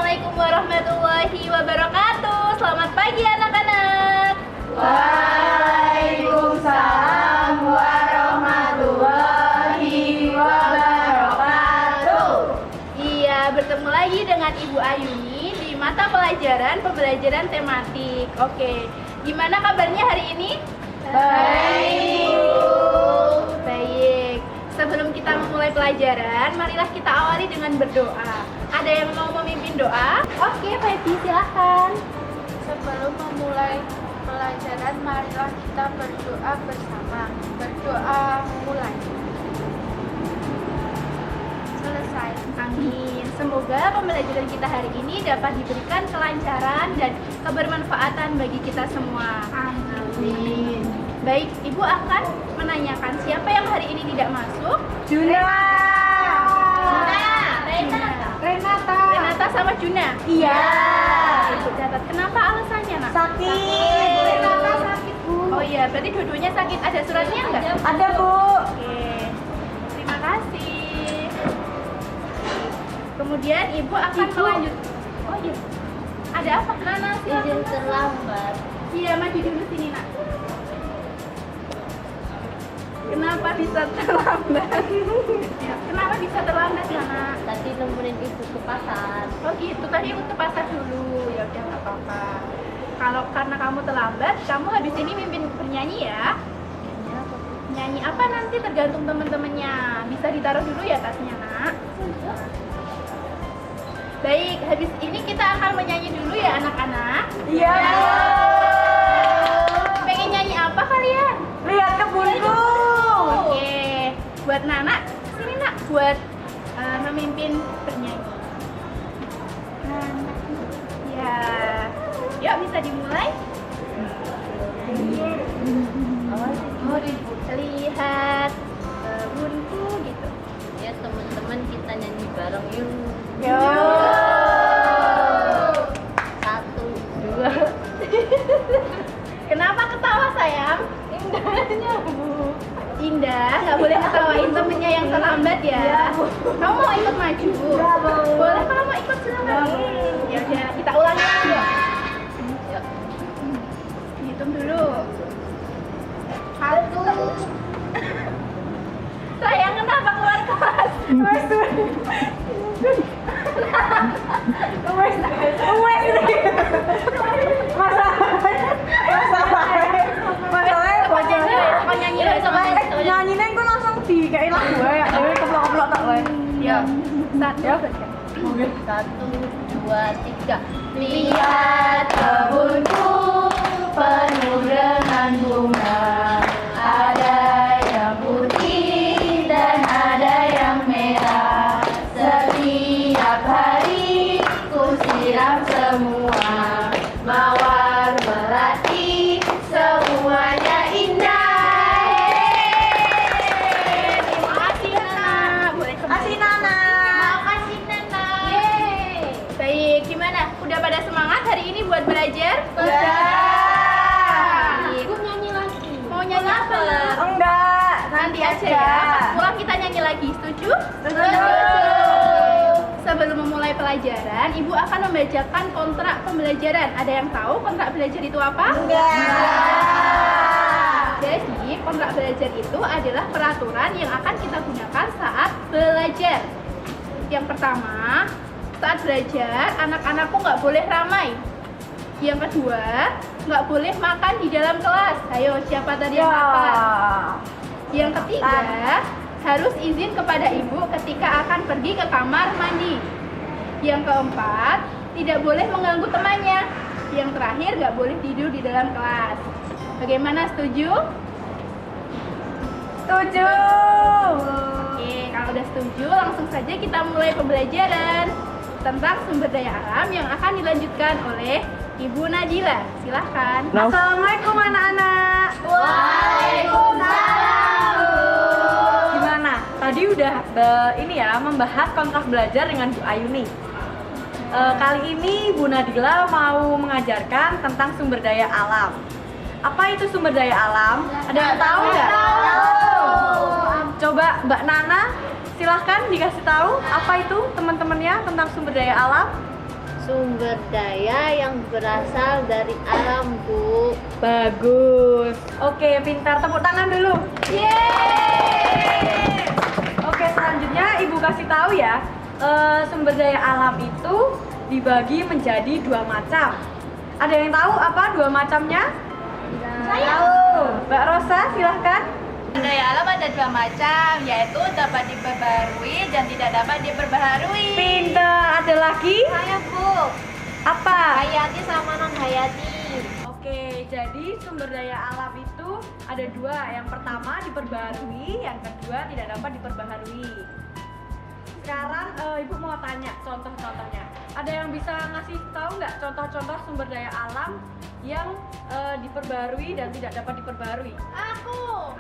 Assalamualaikum warahmatullahi wabarakatuh. Selamat pagi anak-anak. Waalaikumsalam warahmatullahi wabarakatuh. Iya, bertemu lagi dengan Ibu Ayuni di mata pelajaran pembelajaran tematik. Oke, gimana kabarnya hari ini? Baik. Baik. Sebelum kita memulai pelajaran, marilah kita awali dengan berdoa. Ada yang mau memimpin doa? Oke, Feby, silahkan. Sebelum memulai pelajaran, marilah kita berdoa bersama. Berdoa mulai. Selesai. Amin. Semoga pembelajaran kita hari ini dapat diberikan kelancaran dan kebermanfaatan bagi kita semua. Amin. Baik, Ibu akan menanyakan siapa yang hari ini tidak masuk? Juna. Renata sama Juna? Iya. Ibu catat. Kenapa alasannya, nak? Sakit. Renata sakit, Bu. Oh iya, berarti dua-duanya sakit. Ada suratnya enggak? Ada, Bu. Oke. Terima kasih. Kemudian Ibu akan melanjut. Oh iya. Ada apa? Nana, silakan. Izin terlambat. Iya, maju dulu sini, nak. Kenapa bisa terlambat? Kenapa bisa terlambat, Nana? Tadi nemenin ibu ke pasar. Oh gitu, tadi Ibu ke pasar dulu. Ya udah, nggak apa-apa. Kalau karena kamu terlambat, kamu habis ini mimpin bernyanyi ya. Nyanyi apa nanti tergantung teman-temannya. Bisa ditaruh dulu ya tasnya, nak. Baik, habis ini kita akan menyanyi dulu ya anak-anak. Iya. Pengen nyanyi apa kalian? Lihat kebunku. Oke, buat Nana, sini nak, buat memimpin bernyanyi. Ya, yuk bisa dimulai. Lihat kebunku gitu. Ya teman-teman, kita nyanyi bareng yuk. Yo. 1, 2. Kenapa ketawa sayang? Indahnya, Bu. Indah, nggak boleh ngetawain temennya yang terlambat ya. Kamu mau ikut maju? Boleh, kalau mau ikut silakan. Ya udah, kita ulangi lagi ya. Yuk. Hitung dulu. 1. Sayang, kenapa keluar kelas? Nyanyinya gue langsung kayak lagu ya, jadi keplok-keplok tak wae. Ya, satu Ya. saja. 1, 2, 3. Lihat kebunku penuh dengan bunga, ada yang putih dan ada yang merah. Setiap hari ku siram semua, mawar melati semuanya indah. Terima kasih Nana. Boleh kembali. Kasih Nana. Makasih Nana. Yeay. Baik, gimana? Udah pada semangat hari ini buat belajar? Baik. nyanyi lagi. Mau nyanyi apa? Enggak, Nanti aja ya. Pas pulang kita nyanyi lagi. Setuju? Sebelum memulai pelajaran, Ibu akan membacakan kontrak pembelajaran. Ada yang tahu kontrak belajar itu apa? Jadi, kontrak belajar itu adalah peraturan yang akan kita gunakan saat belajar. Yang pertama, saat belajar, anak-anakku nggak boleh ramai. Yang kedua, nggak boleh makan di dalam kelas. Ayo, siapa tadi yang makan? Yang ketiga, harus izin kepada ibu ketika akan pergi ke kamar mandi. Yang keempat, tidak boleh mengganggu temannya. Yang terakhir, nggak boleh tidur di dalam kelas. Bagaimana, setuju? Setuju. Oke, kalau udah setuju, langsung saja kita mulai pembelajaran tentang sumber daya alam yang akan dilanjutkan oleh Ibu Nadila. Silahkan. Assalamualaikum anak-anak. Waalaikumsalam. Gimana? Tadi udah ini ya, membahas kontrak belajar dengan Bu Ayuni. Kali ini Bu Nadila mau mengajarkan tentang sumber daya alam. Apa itu sumber daya alam? Ada yang tahu nggak? Coba Mbak Nana, silahkan dikasih tahu apa itu teman-temannya tentang sumber daya alam. Sumber daya yang berasal dari alam, Bu. Bagus. Oke, pintar. Tepuk tangan dulu. Yeay! Oke, selanjutnya Ibu kasih tahu ya. Sumber daya alam itu dibagi menjadi 2 macam. Ada yang tahu apa 2 macamnya? Saya. Mbak Rosa, silahkan. Sumber daya alam ada 2 macam, yaitu dapat diperbarui dan tidak dapat diperbaharui. Pintar. Ada lagi? Saya, Bu. Apa? Hayati sama non hayati. Oke, jadi sumber daya alam itu ada 2. Yang pertama diperbaharui, yang kedua tidak dapat diperbaharui. Sekarang Ibu mau tanya contoh-contohnya. Ada yang bisa ngasih tahu nggak contoh-contoh sumber daya alam yang diperbarui dan tidak dapat diperbarui? Aku.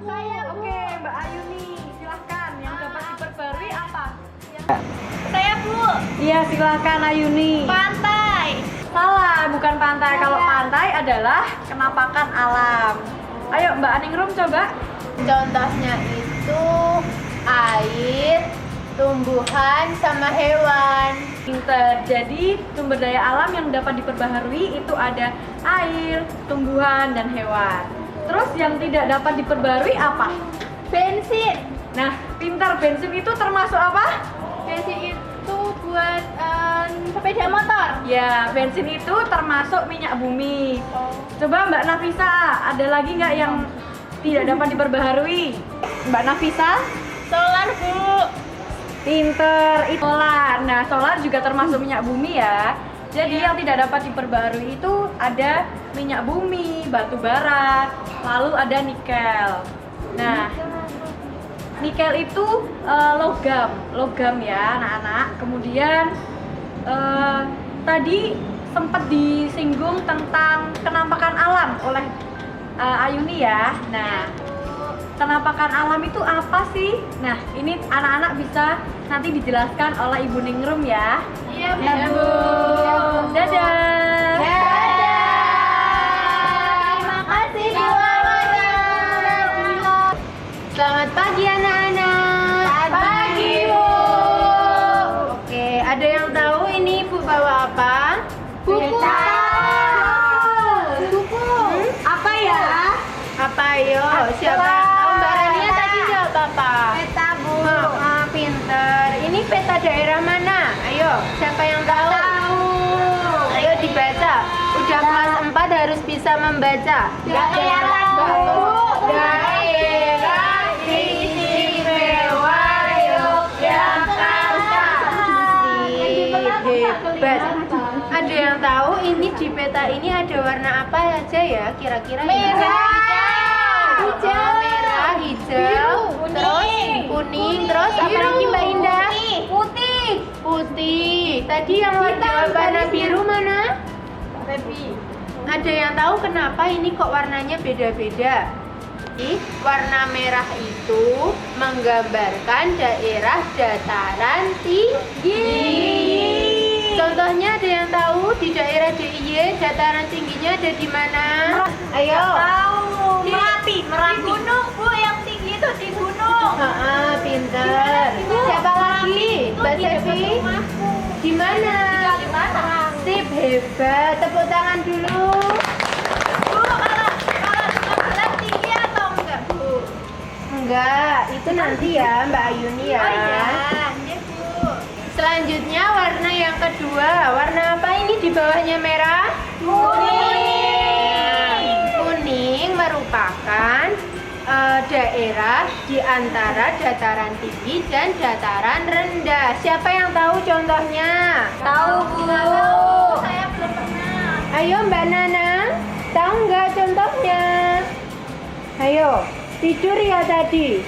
Saya, Bu. Oke, Mbak Ayuni, silahkan. Yang dapat diperbarui apa? Saya, Bu. Iya, silahkan Ayuni. Pantai. Salah, bukan pantai. Kalau pantai adalah kenampakan alam. Ayo Mbak Aningrum coba. Contohnya itu air, tumbuhan, sama hewan. Pinter. Jadi sumber daya alam yang dapat diperbaharui itu ada air, tumbuhan, dan hewan. Terus yang tidak dapat diperbaharui apa? Bensin. Nah, pintar. Bensin itu termasuk apa? Bensin itu buat sepeda motor. Ya, bensin itu termasuk minyak bumi. Coba Mbak Nafisa, ada lagi nggak yang tidak dapat diperbaharui? Mbak Nafisa? Solar, Bu. Pinter, itu solar. Nah, solar juga termasuk minyak bumi ya. Jadi yang tidak dapat diperbarui itu ada minyak bumi, batu bara, lalu ada nikel. Nah, nikel itu logam ya anak-anak. Kemudian tadi sempat disinggung tentang kenampakan alam oleh Ayuni ya. Nah, kenampakan alam itu apa sih? Nah, ini anak-anak bisa nanti dijelaskan oleh Ibu Ningrum ya. Iya, Bu. Ya, Bu. Dadah. Terima kasih, Bu. Selamat pagi, anak-anak. Pagi, Bu. Oke, ada yang tahu ini Ibu bawa apa? Buku. Buku. Apa ya? Apa ayo? Siapa yang tahu? Mbak Rania tadi jawab apa? Peta, Bu. Pinter. Ini peta daerah mana? Ayo, siapa yang tahu? Ayo dibaca. Udah kelas 4 harus bisa membaca. Daerah, Bu. Daerah Istimewa Yogyakarta. Hebat. Ada yang tahu ini di peta ini ada warna apa aja ya kira-kira? Merah. Hijau. Merah, hijau, terus kuning, terus apa lagi Mbak Indah? Putih. Putih. Tadi yang warna biru mana? Baby. Ada yang tahu kenapa ini kok warnanya beda-beda? Warna merah itu menggambarkan daerah dataran tinggi. Contohnya ada yang tahu di daerah DIY dataran tingginya ada di mana? Ayo. Tahu. Merapi. Merapi. Di gunung, Bu, yang tinggi itu di gunung. Pinter. Siapa lagi? Mbak Sevi? Di mana? Di Kalimantan. Sip, hebat. Tepuk tangan dulu. Bu, kalau tinggi atau enggak, Bu? Enggak, itu nanti ya Mbak Ayuni ya. Oh iya, Bu. Selanjutnya warna yang kedua. Warna apa ini di bawahnya merah? Kuning. Kuning merupakan daerah di antara dataran tinggi dan dataran rendah. Siapa yang tahu contohnya? Tahu, Bu. Saya belum pernah. Ayo Mbak Nana, tahu nggak contohnya? Ayo, tidur ya tadi.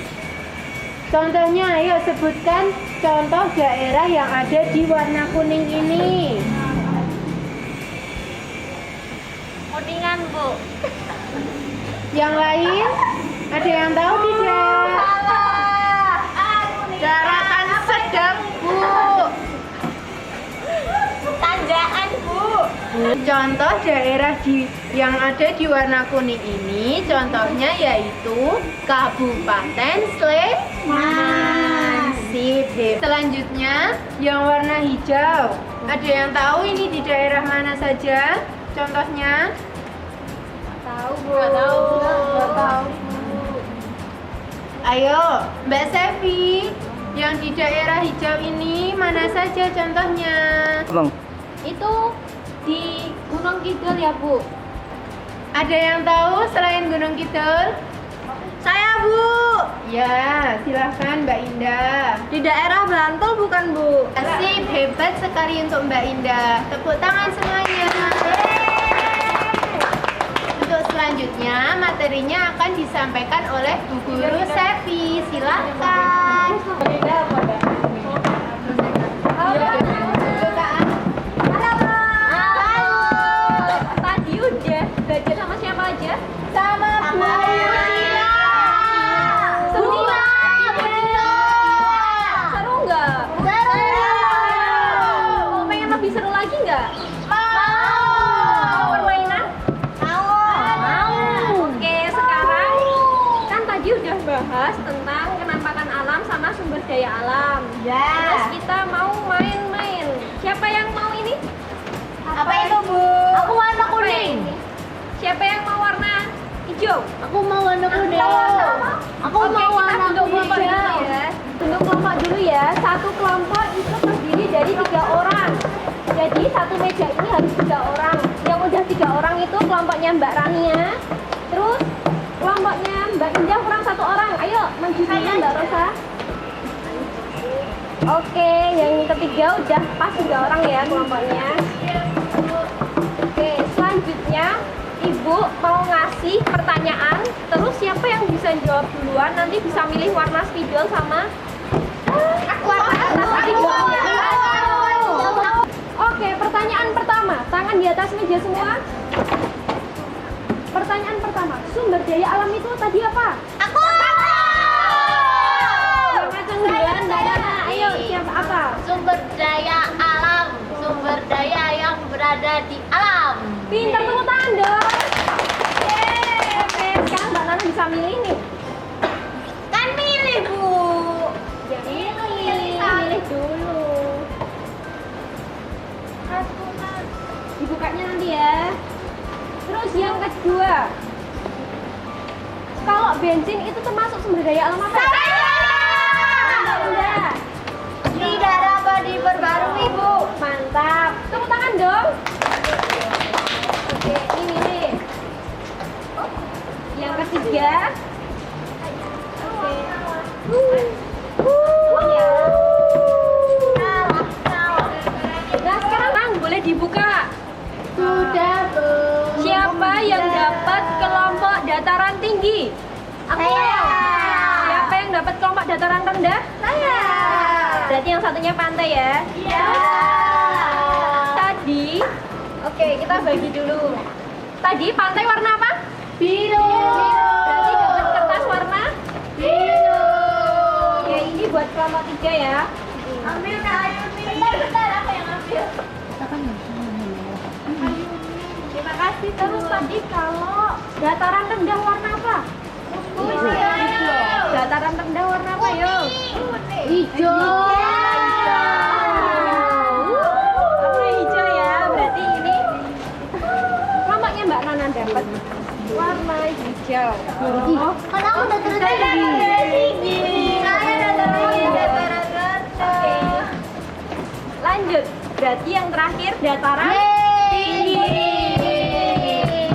Contohnya, ayo sebutkan contoh daerah yang ada di warna kuning ini. Kuningan, Bu. Yang lain? Ada yang tahu tidak? Daratan sedang, Bu. Tanjakan, Bu. Contoh daerah yang ada di warna kuning ini, contohnya yaitu Kabupaten Sleman. Sip, Selanjutnya yang warna hijau. Ada yang tahu ini di daerah mana saja? Contohnya? Tahu, Bu. Nggak tahu. Ayo, Mbak Sevi, yang di daerah hijau ini mana saja contohnya? Itu di Gunung Kidul ya, Bu. Ada yang tahu selain Gunung Kidul? saya Bu. Ya, silahkan Mbak Indah. Di daerah Bantul bukan Bu? Asik, hebat sekali untuk Mbak Indah. Tepuk tangan semuanya. Untuk selanjutnya, materinya akan disampaikan oleh Bu Guru Sevi. Silahkan. Tadi udah belajar sama siapa aja? Sama Bu Cila. Seru nggak? Mau pengen lebih seru lagi nggak? Mau permainan? Mau. Oke, sekarang kan tadi udah bahas tentang penampakan alam sama sumber daya alam. Terus kita mau main-main. Siapa yang mau ini? Apa itu, Bu? Aku warna kuning. Siapa yang mau warna hijau? Aku mau warna kuning. Aku mau warna kelompok dulu ya. Bentuk kelompok dulu ya. Satu kelompok itu terdiri dari 3 orang. Jadi satu meja ini harus 3 orang. Yang udah 3 orang itu kelompoknya Mbak Rania. Terus kelompoknya Mbak Indah kurang 1 orang. Ayo maju sana Mbak Rosa. Oke, yang ketiga udah pas 3 orang ya kelompoknya. Oke, selanjutnya Ibu mau ngasih pertanyaan, terus siapa yang bisa jawab duluan nanti bisa milih warna spidol sama warna atas spidolnya. Oke, pertanyaan pertama, tangan di atas meja semua. Pertanyaan pertama, sumber daya alam itu tadi apa? Macam duluan, ayo siapa apa? Sumber daya alam, sumber daya yang berada di alam. Pintar, tepuk tangan dong. Yeay, oke, sekarang Mbak Nana bisa milih nih. Kan milih, Bu. Jadi milih dulu. Dibukanya nanti ya. Terus yang kedua, kalau bensin itu termasuk sumber daya alam apa? Udah. Tidak dapat diperbarui, Bu. Mantap. Tepuk tangan dong. Oke, ini nih. Yang ketiga. Oke. Ya. Nah, sekarang boleh dibuka. Sudah, Bu. Siapa yang dapat kelompok dataran tinggi? Saya. Siapa yang dapat kelompok dataran rendah? Saya. Berarti yang satunya pantai ya? Iya. Tadi, oke kita bagi dulu. Tadi pantai warna apa? Biru. Berarti dapat kertas warna? Biru. Oke, ini buat kelompok 3 ya. Ambil Kak Ayuni. Bentar, apa yang ambil? Terima kasih. Terus tadi kalau dataran rendah warna apa? Dataran rendah warna apa yuk? Hijau. Warna hijau ya, berarti ini kelompoknya Mbak Nana dapat warna hijau. Kan aku udah dataran tinggi. Saya dataran rendah. Lanjut, berarti yang terakhir dataran tinggi.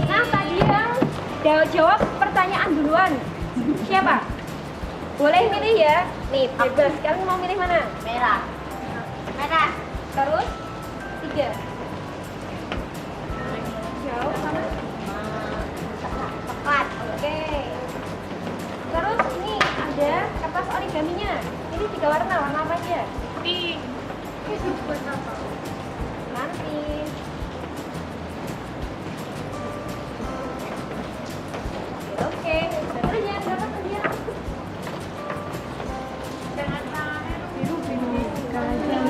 Nah, tadi yang jawab pertanyaan duluan. Siapa? Boleh milih ya. Nih, bebas. Kalian mau milih mana? Merah. Merah. Terus 3. Jawab sama. Tepat. Oke. Terus ini ada kertas origaminya. Ini 3 warna. Warna apa aja? Pink. Nanti. Oke. Terus yang dapat dia.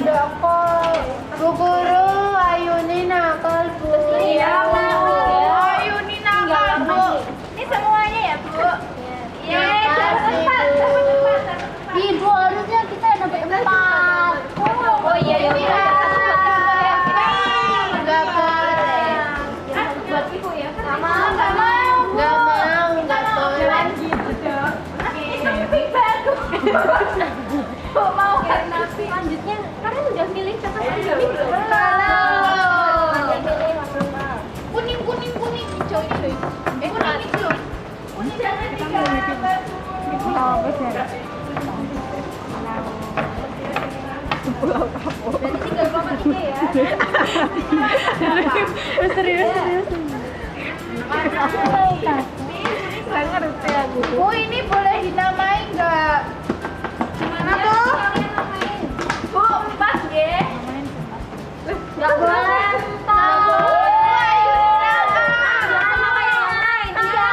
Nakal. Bu Guru, Ayuni nakal, Bu. Iya, Bu. Ayuni nakal, Bu. Ini semuanya ya, Bu? Iya. Yeay, dapat cepat. Ibu harusnya kita dapat tiga ya. Serius. Bu, ini boleh dinamai nggak? Gimana tuh? Kalian namain. Bu, 4 ya. Nggak boleh. Nggak boleh. Ayo dinamai. Jangan nama yang lain. Tiga.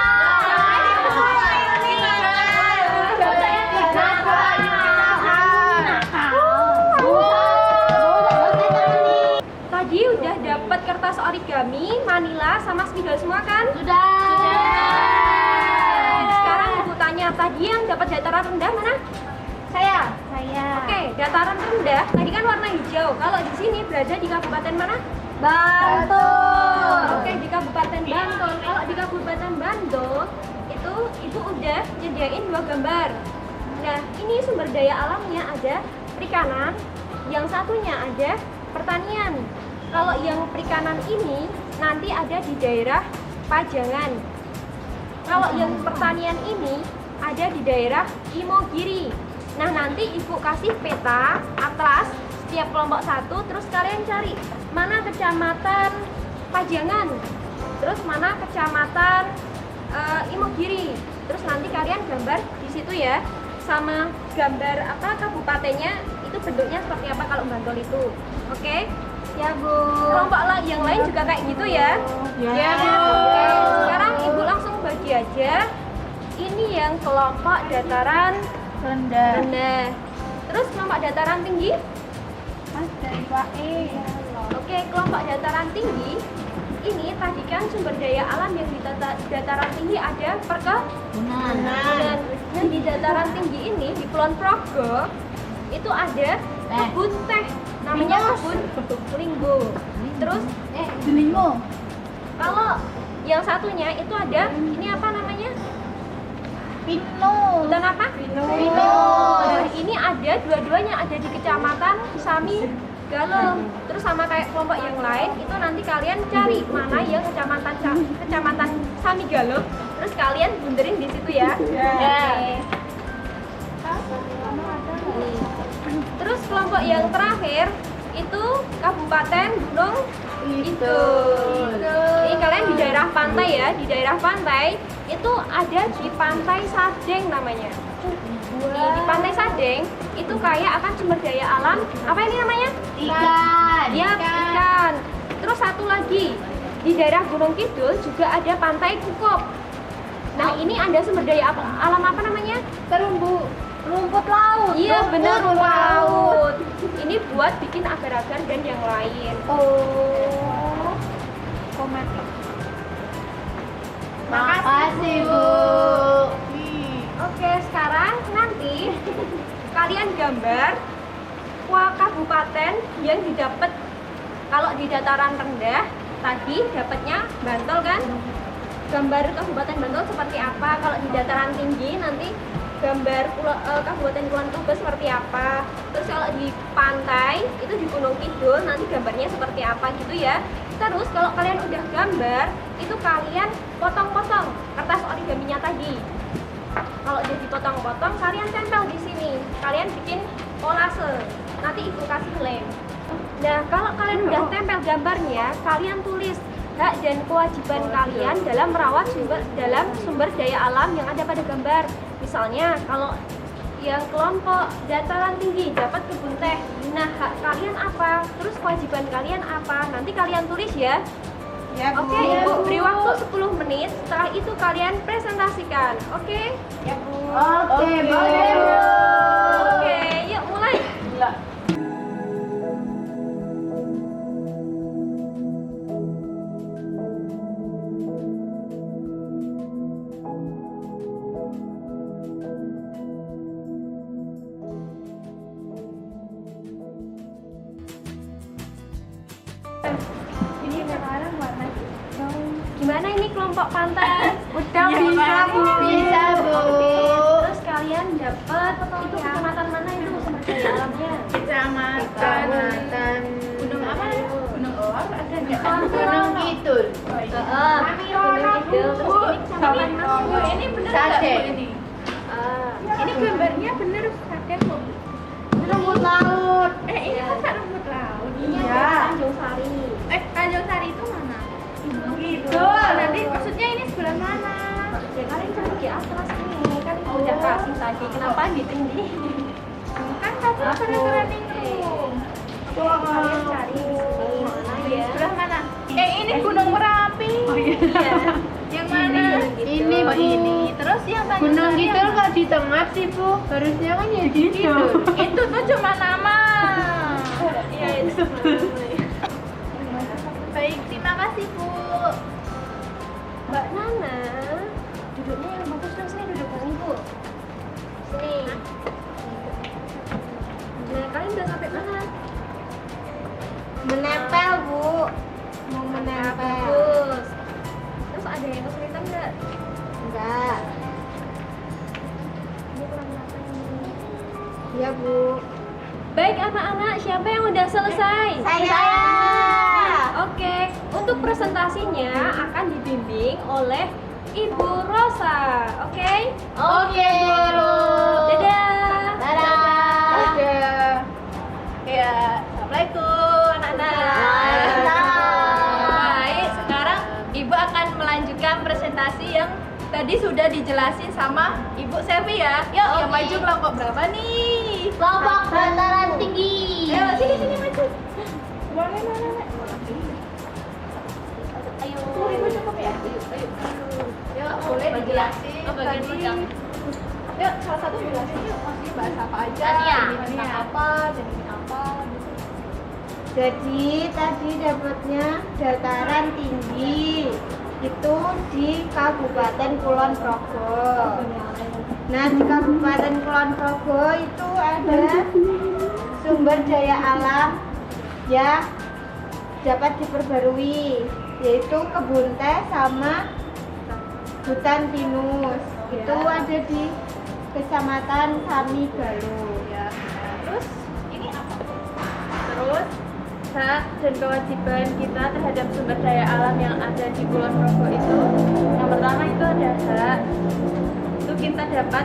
Tadi udah dapat kertas origami, manila, sama spidol semua kan? Sudah. Sekarang ibu tanya, tadi yang dapat dataran rendah mana? Saya. Oke, dataran rendah tadi kan warna hijau. Kalau di sini berada di kabupaten mana? Bantul. Oke, di Kabupaten Bantul. Kalau di Kabupaten Bantul itu ibu udah nyediain 2 gambar. Nah, ini sumber daya alamnya ada perikanan, yang satunya ada pertanian. Kalau yang perikanan ini nanti ada di daerah Pajangan. Kalau yang pertanian ini ada di daerah Imogiri. Nah, nanti ibu kasih peta atlas setiap kelompok 1, terus kalian cari mana kecamatan Pajangan, terus mana kecamatan Imogiri. Terus nanti kalian gambar di situ ya, sama gambar apa kabupatennya itu bentuknya seperti apa kalau Bantul itu. Oke? Ya Bu. Kelompok yang lain juga kayak gitu ya. Ya, Bu. Oke, sekarang ibu langsung bagi aja. Ini yang kelompok dataran rendah. Terus kelompok dataran tinggi? Mas dari Pak E. Oke, kelompok dataran tinggi ini tadi kan sumber daya alam yang di dataran tinggi ada perkebunan. Yang di dataran tinggi ini di Kulon Progo itu ada kebun teh, namanya kebun Linggo. Terus Delingo. kalau yang satunya itu ada ini apa namanya? Pino. Hutan apa? Pino. Nah, ini ada dua-duanya ada di kecamatan Sami Galem. Terus sama kayak kelompok yang lain itu nanti kalian cari mana yang kecamatan Sami Galem. Terus kalian bunderin di situ ya. Ya. Nih. Terus kelompok yang terakhir itu Kabupaten Gunung Kidul. Ini kalian di daerah pantai ya, di daerah pantai itu ada di Pantai Sadeng namanya. Nih, di Pantai Sadeng itu kaya akan sumber daya alam. Apa ini namanya? Ikan. Ya, ikan. Terus satu lagi di daerah Gunung Kidul juga ada Pantai Kukup. Nah, ini ada sumber daya alam apa namanya? Terumbu. Rumput laut. Iya, benar, rumput laut. laut. Ini buat bikin agar-agar dan yang lain. Oh. Komatik. Makasih, Bu. Oke, sekarang nanti kalian gambar kabupaten yang didapat. Kalau di dataran rendah tadi dapatnya Bantul kan? Gambar Kabupaten Bantul seperti apa? Kalau di dataran tinggi nanti gambar Kabupaten Kulon Progo seperti apa. Terus kalau di pantai itu di Gunung Kidul nanti gambarnya seperti apa gitu ya. Terus kalau kalian udah gambar itu kalian potong-potong kertas origaminya tadi. Kalau udah dipotong-potong kalian tempel di sini. Kalian bikin kolase. Nanti ibu kasih lem. Nah, kalau kalian udah tempel gambarnya, kalian tulis hak dan kewajiban kalian dalam merawat sumber daya alam yang ada pada gambar. Misalnya kalau yang kelompok dataran tinggi dapat kebun teh. Nah, hak kalian apa? Terus kewajiban kalian apa? Nanti kalian tulis ya. Ya, Bu. Oke, Ibu beri waktu 10 menit. Setelah itu kalian presentasikan. Oke? Ya, Bu. Oke, boleh, Bu. Oke, yuk mulai. Ini sekarang warna hijau. Gimana ini kelompok pantai? Udah bisa, Bu. Bisa, Bu. Terus kalian dapat itu kecamatan mana itu sumber daya alamnya? Kecamatan Gunung apa? Gunung Or ada enggak? Gunung Kidul. Gunung Kidul. Terus ini kecamatan mana? Bu, ini bener enggak, Bu, ini? Ini gambarnya bener Sadeng, Bu. Rumput laut. Ini masa rumput laut? Ini Iya. ada Tanjung Sari. Tanjung Sari itu mana? Gitu. Nanti maksudnya ini sebelah mana? Ya kalian cari di atlas ini kan udah kasih tadi. Kenapa ditinggi? Kan kamu keren-keren itu. Kalian cari di sini mana ya? Sebelah mana? Ini Gunung Merapi. Oh iya. Yang mana? Ini, Oh Bu. ini. Terus yang Tanjung Gunung Sari Kidul yang kok di tengah sih, Bu? Harusnya kan ya di Gitu. Kidul. itu tuh cuma nama. Iya itu. Baik, terima kasih Bu. Mbak Nana, duduknya yang bagus dong, sini duduk bareng Bu. Sini. Nah, kalian udah sampai mana? Menempel, Bu. Mau menempel. Bagus. Terus ada yang kesulitan nggak? Enggak. Ini kurang apa ini? Iya, Bu. Baik anak-anak, siapa yang udah selesai? Saya. Oke, untuk presentasinya akan dibimbing oleh Ibu Rosa. Oke? Oke, Bu. Dadah. Dadah. Ya, assalamualaikum anak-anak. Waalaikumsalam. Baik, sekarang Ibu akan melanjutkan presentasi yang tadi sudah dijelasin sama Ibu Selvi ya. Yuk, yang Oke. maju kelompok berapa nih? Kelompok dataran tinggi. Ayo, sini maju. Boleh, mana? Ayo. Ibu cukup ya? Ayo. Yuk, boleh dijelasin. Oh, bagian Tadi. pegang. Yuk, salah satu jelasin yuk. Maksudnya bahas apa aja? Tania. Ini tentang apa? Dan ini apa? Gitu. Jadi tadi dapatnya dataran tinggi itu di Kabupaten Kulon Progo. Nah, di Kabupaten Kulon Progo itu ada sumber daya alam yang dapat diperbarui, yaitu kebun teh sama hutan pinus. Itu ada di Kecamatan Sami Galuh. Ya. Terus ini apa? Terus hak dan kewajiban kita terhadap sumber daya alam yang ada di Kulon Progo itu, yang pertama itu ada hak itu kita dapat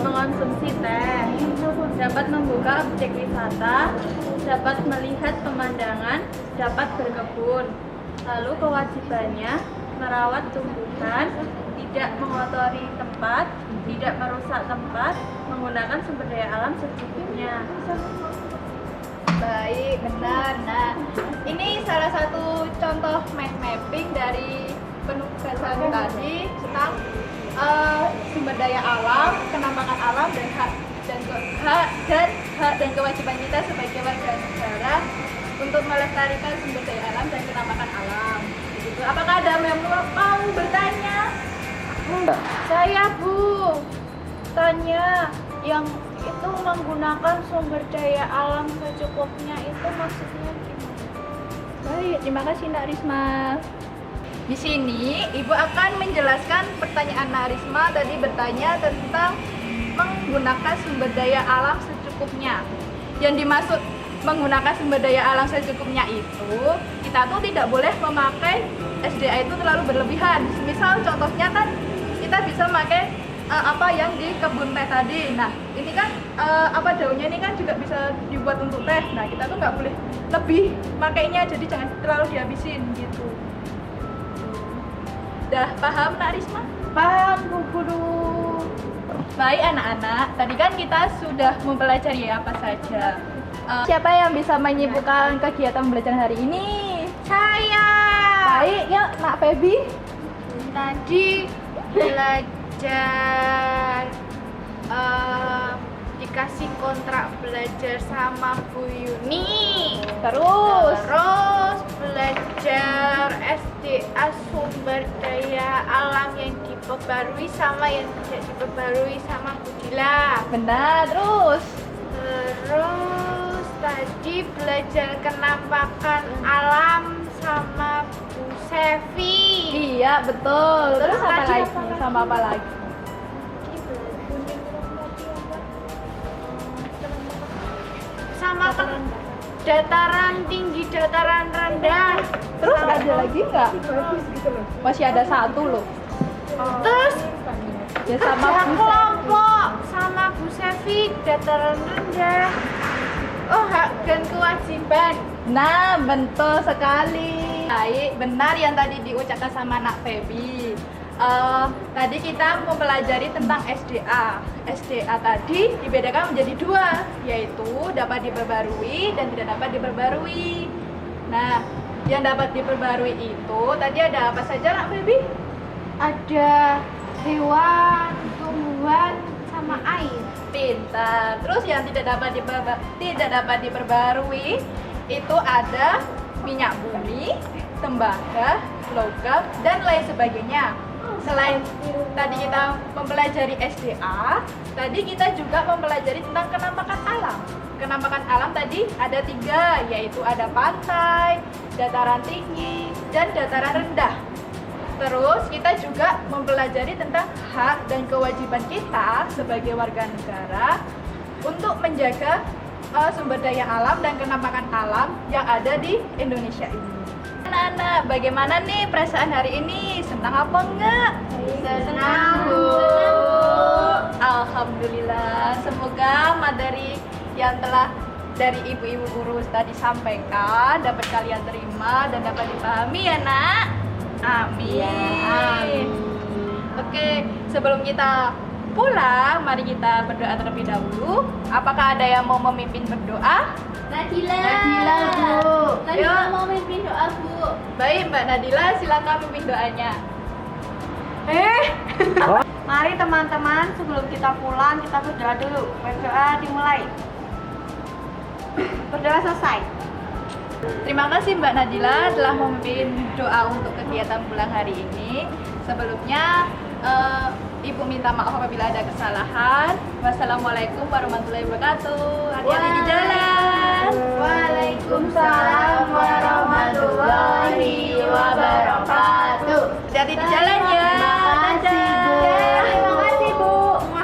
mengonsumsi teh, dapat membuka objek wisata, dapat melihat pemandangan, dapat berkebun. Lalu kewajibannya merawat tumbuhan, tidak mengotori tempat, tidak merusak tempat, menggunakan sumber daya alam secukupnya. Baik, benar. Nah, ini salah satu contoh mind mapping dari penugasan tadi tentang sumber daya alam, kenampakan alam dan hak dan kewajiban kita sebagai warga negara untuk melestarikan sumber daya alam dan kenampakan alam. Begitu. Apakah ada yang mau bertanya? Saya Bu, tanya yang itu menggunakan sumber daya alam secukupnya itu maksudnya gimana? Baik, terima kasih Nak Risma. Di sini Ibu akan menjelaskan pertanyaan Nak Risma tadi bertanya tentang menggunakan sumber daya alam secukupnya. Yang dimaksud menggunakan sumber daya alam secukupnya itu kita tuh tidak boleh memakai SDA itu terlalu berlebihan. Misal contohnya kan kita bisa memakai apa yang di kebun teh tadi. Nah, ini kan daunnya ini kan juga bisa dibuat untuk teh. Nah, kita tuh nggak boleh lebih makainya, jadi jangan terlalu dihabisin gitu. Dah paham Nak Risma? Paham Bu Guru. Baik anak-anak, tadi kan kita sudah mempelajari apa saja. Siapa yang bisa menyibukkan kegiatan pembelajaran hari ini? Saya. Baik, yuk Nak Febi. Tadi belajar dikasih kontrak belajar sama Bu Yuni. Terus belajar SDA sumber daya alam yang diperbarui sama yang tidak diperbarui sama Bu Dila. Benar. Terus tadi belajar kenampakan alam sama Bu Sevi. Iya, betul. Terus apa lagi? Sama apa lagi? Sama dataran tinggi, dataran rendah. Terus ada lagi nggak? Masih ada satu loh. Terus ya sama kelompok sama Bu Sevi dataran rendah. Oh, hak dan kewajiban. Nah, betul sekali. Baik, benar yang tadi diucapkan sama Nak Feby. Tadi kita mempelajari tentang SDA. SDA tadi dibedakan menjadi dua, yaitu dapat diperbarui dan tidak dapat diperbarui. Nah, yang dapat diperbarui itu tadi ada apa saja, Nak Feby? Ada hewan, tumbuhan, sama air. Pintar. Terus yang tidak dapat diperbarui itu ada minyak bumi, tembaga, logam, dan lain sebagainya. Selain tadi kita mempelajari SDA, tadi kita juga mempelajari tentang kenampakan alam. Kenampakan alam tadi ada 3, yaitu ada pantai, dataran tinggi, dan dataran rendah. Terus kita juga mempelajari tentang hak dan kewajiban kita sebagai warga negara untuk menjaga sumber daya alam dan kenampakan alam yang ada di Indonesia ini. Anak-anak, bagaimana nih perasaan hari ini? Senang apa enggak? Senang, Bu. Alhamdulillah. Semoga materi yang telah dari ibu-ibu guru tadi sampaikan dapat kalian terima dan dapat dipahami ya, Nak. Amin. Oke, sebelum kita pulang, mari kita berdoa terlebih dahulu. Apakah ada yang mau memimpin berdoa? Nadila, Bu. Nadila Yuk. mau mimpin doa, Bu. Baik, Mbak Nadila, silakan pimpin doanya. Mari teman-teman, sebelum kita pulang kita berdoa dulu. Berdoa dimulai. Berdoa selesai. Terima kasih Mbak Nadila telah memimpin doa untuk kegiatan pulang hari ini. Sebelumnya, Ibu minta maaf apabila ada kesalahan. Wassalamualaikum warahmatullahi wabarakatuh. Hati-hati di jalan. Waalaikumsalam warahmatullahi wabarakatuh. Hati-hati di jalan ya. Terima kasih, Bu. Dadah.